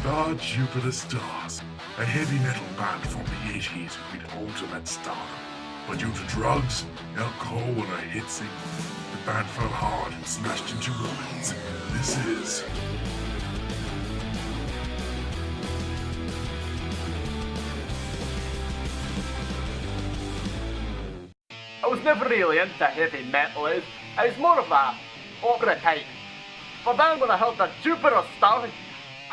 The Jupiter Starz, a heavy metal band from the 80s who hit ultimate stardom. But due to drugs, alcohol, and a hit single, the band fell hard and smashed into ruins. This is... I was never really into heavy metal. I was more of a opera type. But then when I heard the Jupiter Starz,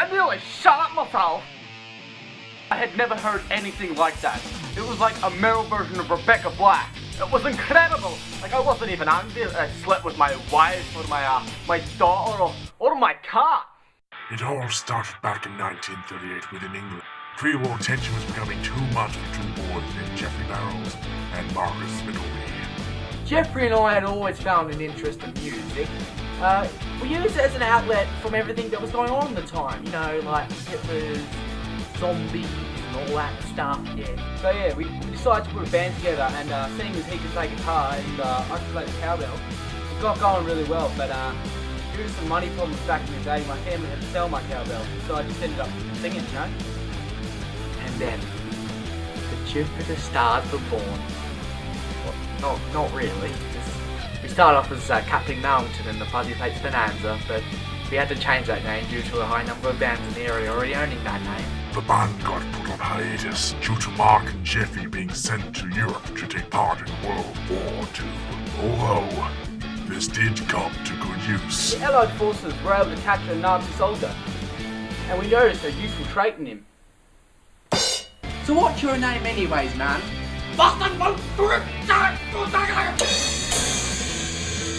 I nearly shut up myself. I had never heard anything like that. It was like a male version of Rebecca Black. It was incredible. Like, I wasn't even angry. I slept with my wife or my daughter or my cat. It all started back in 1938 within England. Pre-war tension was becoming too much for two boys named Jeffrey Barrows and Marcus Middlery. Jeffrey and I had always found an interest in music. We used it as an outlet from everything that was going on at the time. You know, like Hitler's, zombies, and all that stuff, yeah. So yeah, we decided to put a band together, and seeing as he could play guitar and I could play the cowbell, it got going really well, but due to some money problems back in the day, my family had to sell my cowbell, so I just ended up singing, you know? And then, the Jupiter Starz were born. Well, not really. We started off as Captain Mountain and the Fuzzy Plates Bonanza, but we had to change that name due to a high number of bands in the area already owning that name. The band got put on hiatus due to Mark and Jeffy being sent to Europe to take part in World War II. Although, this did come to good use. The Allied forces were able to capture a Nazi soldier, and we noticed a useful trait in him. So what's your name anyways, man?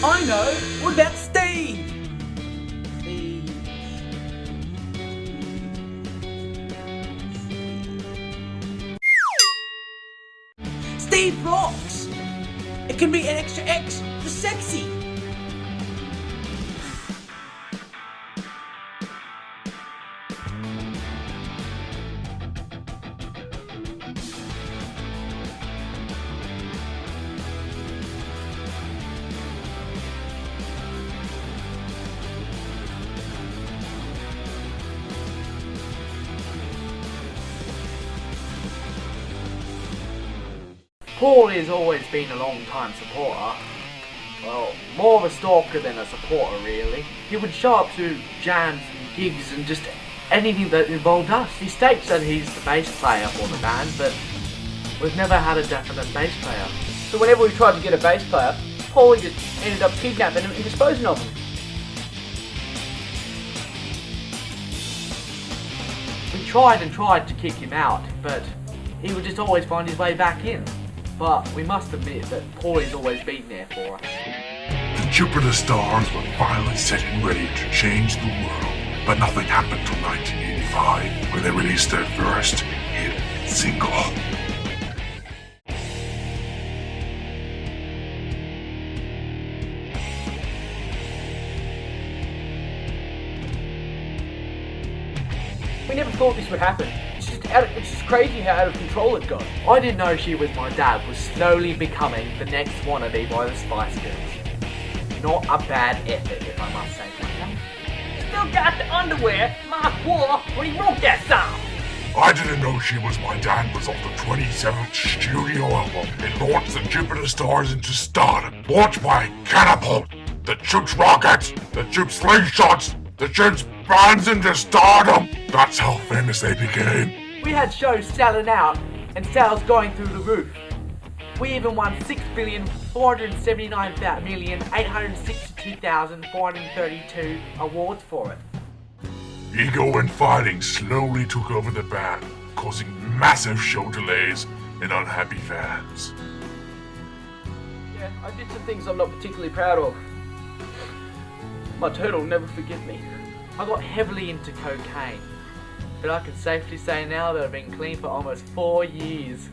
I know! What about Steve? Steve rocks! It can be an extra X for sexy! Paul has always been a long-time supporter. Well, more of a stalker than a supporter, really. He would show up to jams and gigs and just anything that involved us. He states that he's the bass player for the band, but we've never had a definite bass player. So whenever we tried to get a bass player, Paulie just ended up kidnapping him and disposing of him. We tried and tried to kick him out, but he would just always find his way back in. But we must admit that Paulie's always been there for us. The Jupiter Starz were finally set and ready to change the world. But nothing happened till 1985, when they released their first hit single. We never thought this would happen. It's just crazy how out of control it got. I didn't know She Was My Dad was slowly becoming the next wannabe by the Spice Girls. Not a bad effort, if I must say myself. Still got the underwear, my poor, when he wrote that song. I Didn't Know She Was My Dad was off the 27th studio album. It launched the Jupiter Starz into stardom. Launched by Catapult, that shoots rockets, that shoots slingshots, that shoots bands into stardom. That's how famous they became. We had shows selling out and sales going through the roof. We even won 6,479,862,432 awards for it. Ego and fighting slowly took over the band, causing massive show delays and unhappy fans. Yeah, I did some things I'm not particularly proud of. My turtle will never forgive me. I got heavily into cocaine, but I can safely say now that I've been clean for almost 4 years.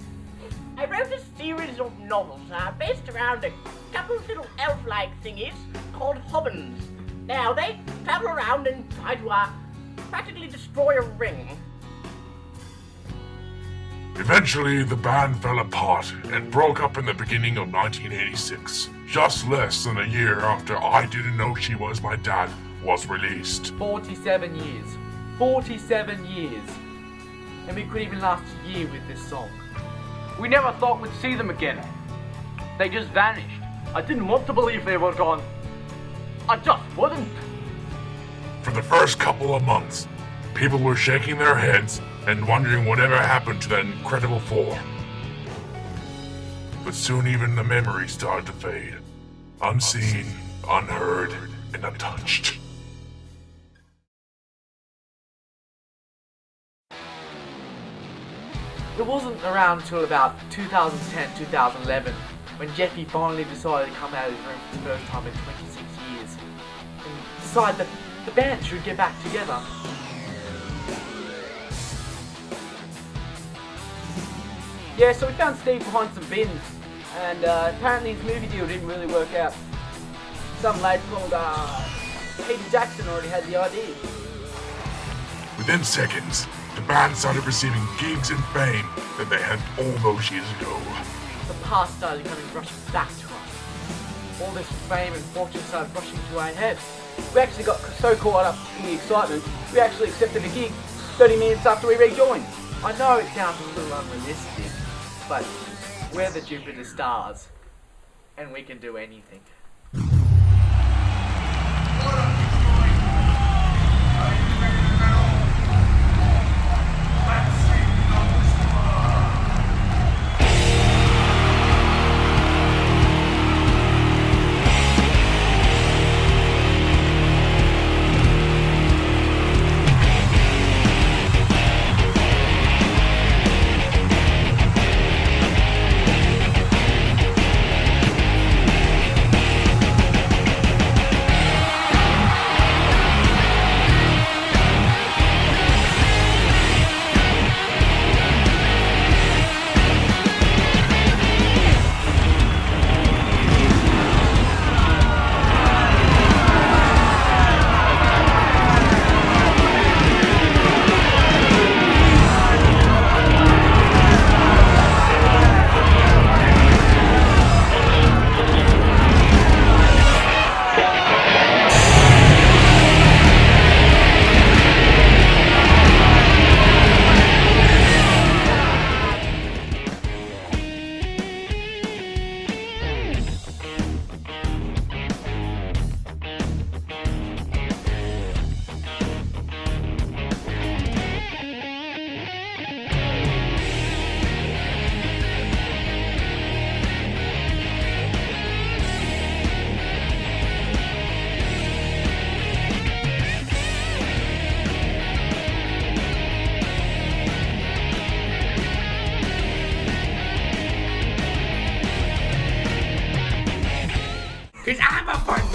I wrote a series of novels based around a couple of little elf-like thingies called hobbins. Now, they travel around and try to practically destroy a ring. Eventually, the band fell apart and broke up in the beginning of 1986, just less than a year after I Didn't Know She Was My Dad was released. 47 years. 47 years. And we could even last a year with this song. We never thought we'd see them again. They just vanished. I didn't want to believe they were gone. I just wouldn't. For the first couple of months, people were shaking their heads and wondering whatever happened to that incredible four. But soon even the memories started to fade. Unseen, unheard, and untouched. It wasn't around until about 2010, 2011 when Jeffy finally decided to come out of his room for the first time in 26 years and decided that the band should get back together. Yeah, so we found Steve behind some bins, and apparently his movie deal didn't really work out. Some lad called Peter Jackson already had the idea. Within seconds, the band started receiving gigs and fame that they had all those years ago. The past started coming rushing back to us. All this fame and fortune started rushing to our heads. We actually got so caught up in the excitement, we actually accepted a gig 30 minutes after we rejoined. I know it sounds a little unrealistic, but we're the Jupiter Stars, and we can do anything. Cause I'm a fun